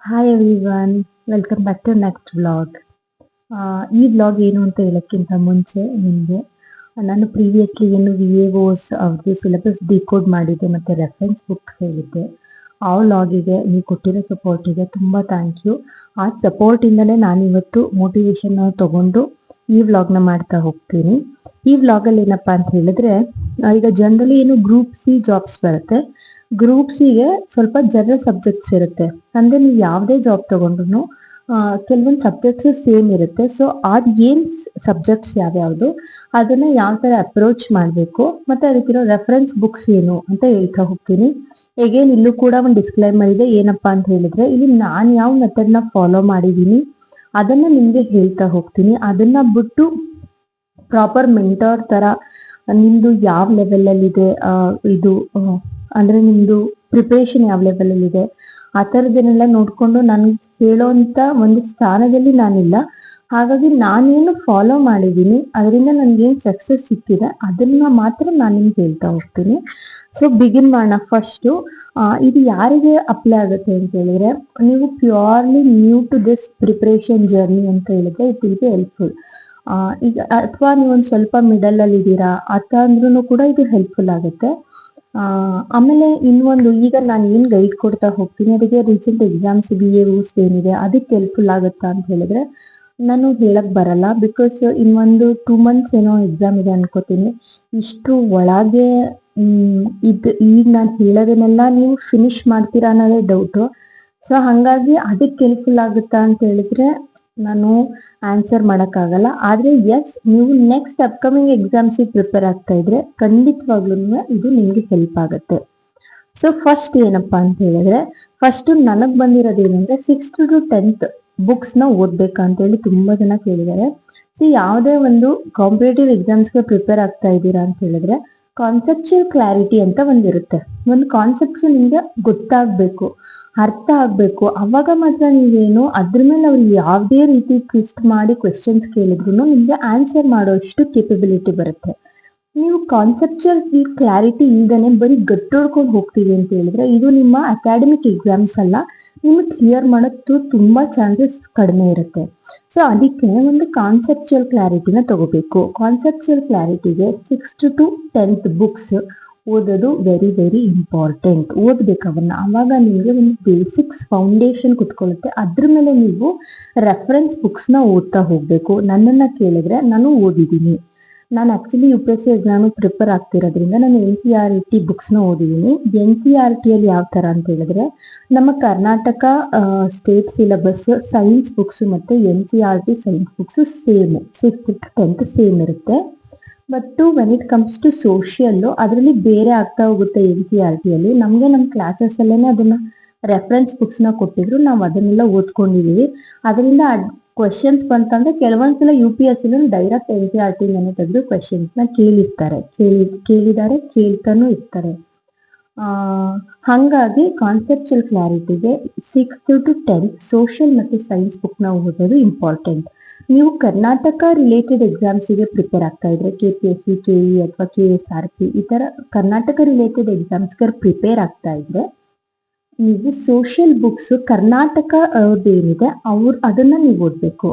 Hi everyone, welcome back to next vlog. ಈ vlog ಏನು ಅಂತ ಹೇಳೋಕ್ಕಿಂತ ಮುಂಚೆ ನಿಮಗೆ ನಾನು ಪ್ರೀವಿಯಸ್ಲಿ ಏನು VAOs ಅವ್ರದ್ದು ಸಿಲೆಬಸ್ ಡಿಕೋಡ್ ಮಾಡಿದ್ದೆ ಮತ್ತು ರೆಫರೆನ್ಸ್ ಬುಕ್ಸ್ ಹೇಳಿದ್ದೆ. ಆ ವ್ಲಾಗಿಗೆ ನೀವು ಕೊಟ್ಟಿರೋ ಸಪೋರ್ಟಿಗೆ ತುಂಬ ಥ್ಯಾಂಕ್ ಯು. ಆ ಸಪೋರ್ಟಿಂದಲೇ ನಾನಿವತ್ತು ಮೋಟಿವೇಶನ್ನ ತಗೊಂಡು ಈ ವ್ಲಾಗ್ನ ಮಾಡ್ತಾ ಹೋಗ್ತೀನಿ. ಈ ವ್ಲಾಗಲ್ಲಿ ಏನಪ್ಪ ಅಂತ ಹೇಳಿದ್ರೆ, ಈಗ ಜನರಲಿ ಏನು ಗ್ರೂಪ್ ಸಿ ಜಾಬ್ಸ್ ಬರುತ್ತೆ. ಗ್ರೂಪ್ ಸಿಗೆ ಸ್ವಲ್ಪ ಜನರಲ್ ಸಬ್ಜೆಕ್ಟ್ಸ್ ಇರುತ್ತೆ. ಅಂದ್ರೆ ನೀವು ಯಾವುದೇ ಜಾಬ್ ತಗೊಂಡ್ರು ಕೆಲವೊಂದು ಸಬ್ಜೆಕ್ಟ್ಸ್ ಸೇಮ್ ಇರುತ್ತೆ. ಸೊ ಅದು ಏನ್ ಸಬ್ಜೆಕ್ಟ್ಸ್ ಯಾವ್ಯಾವುದು, ಅದನ್ನ ಯಾವ ತರ ಅಪ್ರೋಚ್ ಮಾಡಬೇಕು, ಮತ್ತೆ ಅದಕ್ಕಿರೋ ರೆಫರೆನ್ಸ್ ಬುಕ್ಸ್ ಏನು ಅಂತ ಹೇಳ್ತಾ ಹೋಗ್ತೀನಿ. ಹೇಗೇನ್ ಇಲ್ಲೂ ಕೂಡ ಒಂದು ಡಿಸ್ಕ್ಲೈಮರ್ ಇದೆ. ಏನಪ್ಪಾ ಅಂತ ಹೇಳಿದ್ರೆ, ಇಲ್ಲಿ ನಾನು ಯಾವ ಮೆಥಡ್ನ ಫಾಲೋ ಮಾಡಿದೀನಿ ಅದನ್ನ ನಿಮ್ಗೆ ಹೇಳ್ತಾ ಹೋಗ್ತೀನಿ. ಅದನ್ನ ಬಿಟ್ಟು ಪ್ರಾಪರ್ ಮೆಂಟರ್ ತರ ನಿಮ್ದು ಯಾವ ಲೆವೆಲ್ ಅಲ್ಲಿ ಇದೆ, ಇದು ಅಂದ್ರೆ ನಿಮ್ದು ಪ್ರಿಪರೇಷನ್ ಯಾವ ಲೆವೆಲ್ ಅಲ್ಲಿ ಇದೆ, ಆ ಥರದನ್ನೆಲ್ಲ ನೋಡ್ಕೊಂಡು ನನಗೆ ಹೇಳೋಂಥ ಒಂದು ಸ್ಥಾನದಲ್ಲಿ ನಾನಿಲ್ಲ. ಹಾಗಾಗಿ ನಾನೇನು ಫಾಲೋ ಮಾಡಿದ್ದೀನಿ ಅದರಿಂದ ನನಗೇನು ಸಕ್ಸಸ್ ಸಿಕ್ಕಿದೆ ಅದನ್ನ ಮಾತ್ರ ನಾನು ನಿಮ್ಗೆ ಹೇಳ್ತಾ ಹೋಗ್ತೀನಿ. ಸೊ ಬಿಗಿನ್ ಮಾಡೋಣ. ಫಸ್ಟು ಇದು ಯಾರಿಗೆ ಅಪ್ಲೈ ಆಗುತ್ತೆ ಅಂತ ಹೇಳಿದ್ರೆ, ನೀವು purely new to this preparation journey ಅಂತ ಹೇಳಿದ್ರೆ ಇಟ್ ವಿಲ್ ಬಿ ಹೆಲ್ಪ್ಫುಲ್. ಈಗ ಅಥವಾ ನೀವೊಂದು ಸ್ವಲ್ಪ ಮಿಡಲ್ ಅಲ್ಲಿ ಇದ್ದೀರಾ ಅಂತ ಅಂದ್ರೂ ಕೂಡ ಇದು ಹೆಲ್ಪ್ಫುಲ್ ಆಗುತ್ತೆ. ಆಮೇಲೆ ಇನ್ನೊಂದು, ಈಗ ನಾನು ಏನು ಗೈಡ್ ಕೊಡ್ತಾ ಹೋಗ್ತೀನಿ ಅದಕ್ಕೆ ರೀಸೆಂಟ್ ಎಕ್ಸಾಮ್ಸ್ VAOs ಏನಿದೆ ಅದಕ್ಕೆ ಹೆಲ್ಪ್ಫುಲ್ ಆಗುತ್ತಾ ಅಂತ ಹೇಳಿದ್ರೆ ನಾನು ಹೇಳಕ್ ಬರಲ್ಲ. ಬಿಕಾಸ್ ಇನ್ನೊಂದು 2 months ಏನೋ ಎಕ್ಸಾಮ್ ಇದೆ ಅನ್ಕೋತೀನಿ. ಇಷ್ಟು ಒಳಗೆ ಈಗ ನಾನು ಹೇಳೋದನ್ನೆಲ್ಲ ನೀವು ಫಿನಿಶ್ ಮಾಡ್ತೀರಾ ಅನ್ನೋದೇ ಡೌಟು. ಸೊ ಹಾಗಾಗಿ ಅದಕ್ಕೆ ಹೆಲ್ಪ್ಫುಲ್ ಆಗುತ್ತಾ ಅಂತ ಹೇಳಿದ್ರೆ ನಾನು ಆನ್ಸರ್ ಮಾಡೋಕ್ಕಾಗಲ್ಲ. ಆದರೆ ಎಸ್, ನೀವು ನೆಕ್ಸ್ಟ್ ಅಪ್ಕಮಿಂಗ್ ಎಕ್ಸಾಮ್ಸಿಗೆ ಪ್ರಿಪೇರ್ ಆಗ್ತಾ ಇದ್ರೆ ಖಂಡಿತವಾಗ್ಲೂ ಇದು ನಿಮಗೆ ಹೆಲ್ಪ್ ಆಗುತ್ತೆ. ಸೊ ಫಸ್ಟ್ ಏನಪ್ಪಾ ಅಂತ ಹೇಳಿದ್ರೆ, ಫಸ್ಟ್ ನನಗೆ ಬಂದಿರೋದು ಏನಂದ್ರೆ 6th to 10th ಬುಕ್ಸ್ನ ಓದ್ಬೇಕಂತ ಹೇಳಿ ತುಂಬಾ ಜನ ಕೇಳಿದ್ದಾರೆ. ಯಾವುದೇ ಒಂದು ಕಾಂಪಿಟೇಟಿವ್ ಎಕ್ಸಾಮ್ಸ್ಗೆ ಪ್ರಿಪೇರ್ ಆಗ್ತಾ ಇದ್ದೀರಾ ಅಂತ ಹೇಳಿದ್ರೆ ಕಾನ್ಸೆಪ್ಚುಯಲ್ ಕ್ಲಾರಿಟಿ ಅಂತ ಒಂದಿರುತ್ತೆ. ಒಂದು ಕಾನ್ಸೆಪ್ಟ್ ನಿಮ್ಗೆ ಗೊತ್ತಾಗ್ಬೇಕು, ಅರ್ಥ ಆಗ್ಬೇಕು. ಅವಾಗ ಮಾತ್ರ ನೀವೇನು ಅದ್ರ ಮೇಲೆ ಅವ್ರು ಯಾವುದೇ ರೀತಿ ಟ್ವಿಸ್ಟ್ ಮಾಡಿ ಕ್ವೆಶನ್ಸ್ ಕೇಳಿದ್ರು ನಿಮ್ಗೆ ಆನ್ಸರ್ ಮಾಡೋಷ್ಟು ಕೇಪಬಿಲಿಟಿ ಬರುತ್ತೆ. ನೀವು ಕಾನ್ಸೆಪ್ಚುಯಲ್ ಕ್ಲಾರಿಟಿ ಇಲ್ದೇನೆ ಬರೀ ಗಟ್ಟೋಡ್ಕೊಂಡು ಹೋಗ್ತೀವಿ ಅಂತ ಹೇಳಿದ್ರೆ ಇದು ನಿಮ್ಮ ಅಕಾಡೆಮಿಕ್ ಎಕ್ಸಾಮ್ಸ್ ಅಲ್ಲ, ನಿಮಗೆ ಕ್ಲಿಯರ್ ಮಾಡೋದು ತುಂಬಾ ಚಾನ್ಸಸ್ ಕಡಿಮೆ ಇರುತ್ತೆ. ಸೊ ಅದಕ್ಕೆ ಒಂದು ಕಾನ್ಸೆಪ್ಚುಯಲ್ ಕ್ಲಾರಿಟಿನ ತಗೋಬೇಕು. ಕಾನ್ಸೆಪ್ಚುಯಲ್ ಕ್ಲಾರಿಟಿಗೆ 6th to 10th ಬುಕ್ಸ್ ಓದೋದು ವೆರಿ ವೆರಿ ಇಂಪಾರ್ಟೆಂಟ್. ಓದ್ಬೇಕು ಅವನ್ನ. ಆವಾಗ ನಿಮಗೆ ಒಂದು ಬೇಸಿಕ್ಸ್ ಫೌಂಡೇಶನ್ ಕುತ್ಕೊಳ್ಳುತ್ತೆ. ಅದ್ರ ಮೇಲೆ ನೀವು ರೆಫರೆನ್ಸ್ ಬುಕ್ಸ್ನ ಓದ್ತಾ ಹೋಗ್ಬೇಕು. ನನ್ನನ್ನ ಕೇಳಿದ್ರೆ ನಾನು ಓದಿದ್ದೀನಿ. ನಾನು ಆಕ್ಚುಲಿ UPSC ಎಕ್ಸಾಮ್ ಪ್ರಿಪೇರ್ ಆಗ್ತಿರೋದ್ರಿಂದ ನಾನು NCERT ಬುಕ್ಸ್ನ ಓದಿದ್ದೀನಿ. NCERT ಅಲ್ಲಿ ಯಾವ ತರ ಅಂತ ಹೇಳಿದ್ರೆ, ನಮ್ಮ Karnataka state syllabus science books ಮತ್ತೆ NCERT science books same 6th to 10th same ಇರುತ್ತೆ. But when it comes to social ಅದರಲ್ಲಿ ಬೇರೆ ಆಗ್ತಾ ಹೋಗುತ್ತೆ. NCERT ಅಲ್ಲಿ ನಮಗೆ ನಮ್ಮ ಕ್ಲಾಸಸ್ ಅಲ್ಲೇನೆ ಅದನ್ನ ರೆಫರೆನ್ಸ್ ಬುಕ್ಸ್ನ ಕೊಟ್ಟಿದ್ರು, ನಾವು ಅದನ್ನೆಲ್ಲ ಓದ್ಕೊಂಡಿದೀವಿ. ಅದರಿಂದ ಕ್ವೆಶನ್ಸ್ ಬಂತಂದ್ರೆ ಕೆಲವೊಂದ್ಸಲ UPSC ಡೈರೆಕ್ಟ್ NCERT ತೆಗೆದು ಕ್ವೆಶನ್ಸ್ನ ಕೇಳಿದ್ದಾರೆ, ಕೇಳ್ತಾನೂ ಇರ್ತಾರೆ. ಹಾಗಾಗಿ ಕಾನ್ಸೆಪ್ಚುಯಲ್ ಕ್ಲಾರಿಟಿಗೆ 6th to 10th ಸೋಷಿಯಲ್ ಮತ್ತು ಸೈನ್ಸ್ ಬುಕ್ನ ಓದೋದು ಇಂಪಾರ್ಟೆಂಟ್. ನೀವು ಕರ್ನಾಟಕ ರಿಲೇಟೆಡ್ ಎಕ್ಸಾಮ್ಸಿಗೆ ಪ್ರಿಪೇರ್ ಆಗ್ತಾ ಇದ್ರೆ KPSC, KE ಅಥವಾ KSRP ಈ ಥರ ಕರ್ನಾಟಕ ರಿಲೇಟೆಡ್ ಎಕ್ಸಾಮ್ಸ್ಗೆ ಪ್ರಿಪೇರ್ ಆಗ್ತಾ ಇದ್ರೆ ನೀವು ಸೋಷಿಯಲ್ ಬುಕ್ಸ್ ಕರ್ನಾಟಕ ಏನಿದೆ ಅದನ್ನ ನೀವು ಓದಬೇಕು.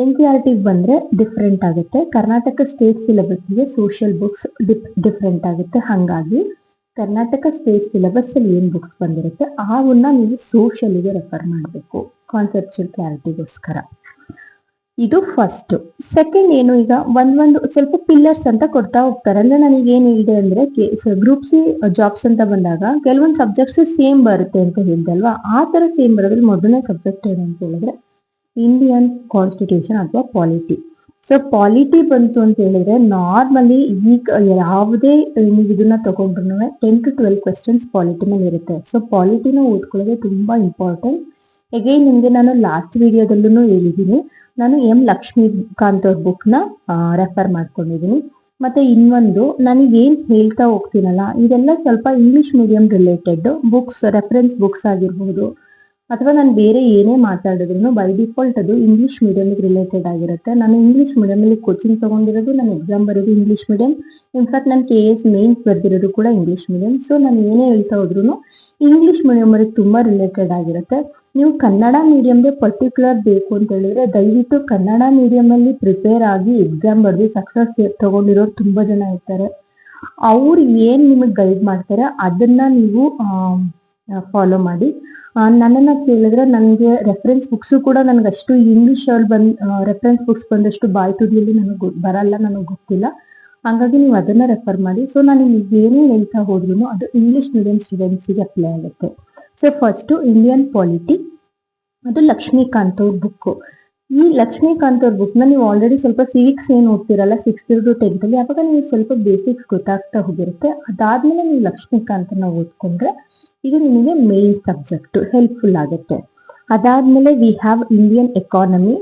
NCERT ಬಂದ್ರೆ ಡಿಫ್ರೆಂಟ್ ಆಗುತ್ತೆ. ಕರ್ನಾಟಕ ಸ್ಟೇಟ್ ಸಿಲೆಬಸ್ಗೆ ಸೋಷಿಯಲ್ ಬುಕ್ಸ್ ಡಿಫ್ರೆಂಟ್ ಆಗುತ್ತೆ. ಹಾಗಾಗಿ ಕರ್ನಾಟಕ ಸ್ಟೇಟ್ ಸಿಲೆಬಸ್ ಅಲ್ಲಿ ಏನ್ ಬುಕ್ಸ್ ಬಂದಿರುತ್ತೆ ಅವನ್ನ ನೀವು ಸೋಷಿಯಲ್ಗೆ ರೆಫರ್ ಮಾಡಬೇಕು ಕಾನ್ಸೆಪ್ಚುಯಲ್ ಕ್ಲಾರಿಟಿಗೋಸ್ಕರ. ಇದು ಫಸ್ಟ್. ಸೆಕೆಂಡ್ ಏನು, ಈಗ ಒಂದೊಂದು ಸ್ವಲ್ಪ ಪಿಲ್ಲರ್ಸ್ ಅಂತ ಕೊಡ್ತಾ ಹೋಗ್ತಾರೆ. ಅಂದ್ರೆ ನನಗೆ ಏನ್ ಹೇಳಿದೆ ಅಂದ್ರೆ ಗ್ರೂಪ್ ಸಿ ಜಾಬ್ಸ್ ಅಂತ ಬಂದಾಗ ಕೆಲವೊಂದು ಸಬ್ಜೆಕ್ಟ್ಸ್ ಸೇಮ್ ಬರುತ್ತೆ ಅಂತ ಹೇಳಿದಲ್ವಾ, ಆ ತರ ಸೇಮ್ ಬರೋದ್ರಲ್ಲಿ ಮೊದಲನೇ ಸಬ್ಜೆಕ್ಟ್ ಏನು ಅಂತ ಹೇಳಿದ್ರೆ ಇಂಡಿಯನ್ ಕಾನ್ಸ್ಟಿಟ್ಯೂಷನ್ ಅಥವಾ ಪಾಲಿಟಿ. ಸೊ ಪಾಲಿಟಿ ಬಂತು ಅಂತ ಹೇಳಿದ್ರೆ ನಾರ್ಮಲಿ ಈಗ ಯಾವುದೇ ನೀವು ಇದನ್ನ ತಗೊಂಡ್ರು 10 to 12 ಕ್ವೆಶನ್ಸ್ ಪಾಲಿಟಿ ಮೇಲೆ ಇರುತ್ತೆ. ಸೊ ಪಾಲಿಟಿನ ಓದ್ಕೊಳ್ಳೋದು ತುಂಬಾ ಇಂಪಾರ್ಟೆಂಟ್. ಅಗೈನ್ ನಿಮಗೆ ನಾನು ಲಾಸ್ಟ್ ವಿಡಿಯೋದಲ್ಲೂ ಹೇಳಿದ್ದೀನಿ, ನಾನು ಲಕ್ಷ್ಮೀಕಾಂತ್ ಅವ್ರ ಬುಕ್ನ ರೆಫರ್ ಮಾಡ್ಕೊಂಡಿದ್ದೀನಿ. ಮತ್ತೆ ಇನ್ನೊಂದು, ನನಗೇನು ಹೇಳ್ತಾ ಹೋಗ್ತೀನಲ್ಲ ಇದೆಲ್ಲ ಸ್ವಲ್ಪ English medium related books, reference books ಆಗಿರ್ಬೋದು, ಅಥವಾ ನಾನು ಬೇರೆ ಏನೇ ಮಾತಾಡಿದ್ರು ಬೈ ಡಿಫಾಲ್ಟ್ ಅದು ಇಂಗ್ಲಿಷ್ ಮೀಡಿಯಂಗೆ ರಿಲೇಟೆಡ್ ಆಗಿರುತ್ತೆ. ನಾನು ಇಂಗ್ಲಿಷ್ ಮೀಡಿಯಮಲ್ಲಿ ಕೋಚಿಂಗ್ ತಗೊಂಡಿರೋದು, ನಾನು ಎಕ್ಸಾಮ್ ಬರೋದು ಇಂಗ್ಲಿಷ್ ಮೀಡಿಯಂ. ಇನ್ಫ್ಯಾಕ್ಟ್ ನಾನು KS ಮೇನ್ಸ್ ಬರ್ದಿರೋದು ಕೂಡ ಇಂಗ್ಲಿಷ್ ಮೀಡಿಯಂ. ಸೊ ನಾನು ಏನೇ ಹೇಳ್ತಾ ಹೋದ್ರು ಇಂಗ್ಲಿಷ್ ಮೀಡಿಯಂ ಅವ್ರಿಗೆ ತುಂಬಾ ರಿಲೇಟೆಡ್ ಆಗಿರುತ್ತೆ. ನೀವು ಕನ್ನಡ ಮೀಡಿಯಂಗೆ ಪರ್ಟಿಕ್ಯುಲರ್ ಬೇಕು ಅಂತ ಹೇಳಿದ್ರೆ ದಯವಿಟ್ಟು ಕನ್ನಡ ಮೀಡಿಯಮಲ್ಲಿ ಪ್ರಿಪೇರ್ ಆಗಿ ಎಕ್ಸಾಮ್ ಬರೆದು ಸಕ್ಸಸ್ ತಗೊಂಡಿರೋರು ತುಂಬ ಜನ ಇರ್ತಾರೆ. ಅವ್ರು ಏನು ನಿಮಗೆ ಗೈಡ್ ಮಾಡ್ತಾರೆ ಅದನ್ನ ನೀವು ಫಾಲೋ ಮಾಡಿ. ನನ್ನನ್ನು ಕೇಳಿದ್ರೆ ನನಗೆ ರೆಫರೆನ್ಸ್ ಬುಕ್ಸು ಕೂಡ ನನಗೆ ಅಷ್ಟು ಇಂಗ್ಲೀಷ್ ಅಲ್ಲಿ ರೆಫರೆನ್ಸ್ ಬುಕ್ಸ್ ಬಂದಷ್ಟು ಬಾಯಿ ತುದಿಯಲ್ಲಿ ನನಗೆ ಬರಲ್ಲ, ನನಗೆ ಗೊತ್ತಿಲ್ಲ. ಹಾಗಾಗಿ ನೀವು ಅದನ್ನ ರೆಫರ್ ಮಾಡಿ. ಸೊ ನಾನು ನಿಮ್ಗೆ ಏನೇ ಹೇಳ್ತಾ ಹೋದ್ರೂ ಅದು ಇಂಗ್ಲಿಷ್ ಮೀಡಿಯಂ ಸ್ಟೂಡೆಂಟ್ಸಿಗೆ ಅಪ್ಲೈ ಆಗುತ್ತೆ. ಸೊ ಫಸ್ಟು ಇಂಡಿಯನ್ ಪಾಲಿಟಿ, ಅದು ಲಕ್ಷ್ಮೀಕಾಂತ್ ಅವ್ರ ಬುಕ್ಕು. ಈ ಲಕ್ಷ್ಮೀಕಾಂತ್ ಅವ್ರ ಬುಕ್ನ ನೀವು ಆಲ್ರೆಡಿ ಸ್ವಲ್ಪ ಸಿವಿಕ್ಸ್ ಏನು ಓದ್ತಿರಲ್ಲ 6th to 10th ಅಲ್ಲಿ, ಅವಾಗ ನೀವು ಸ್ವಲ್ಪ ಬೇಸಿಕ್ಸ್ ಗೊತ್ತಾಗ್ತಾ ಹೋಗಿರುತ್ತೆ. ಅದಾದ್ಮೇಲೆ ನೀವು ಲಕ್ಷ್ಮೀಕಾಂತನ ಓದ್ಕೊಂಡ್ರೆ ಇದು ನಿಮಗೆ ಮೇನ್ ಸಬ್ಜೆಕ್ಟ್ ಹೆಲ್ಪ್ಫುಲ್ ಆಗುತ್ತೆ. ಅದಾದ್ಮೇಲೆ ವಿ ಹ್ಯಾವ್ ಇಂಡಿಯನ್ ಎಕಾನಮಿ.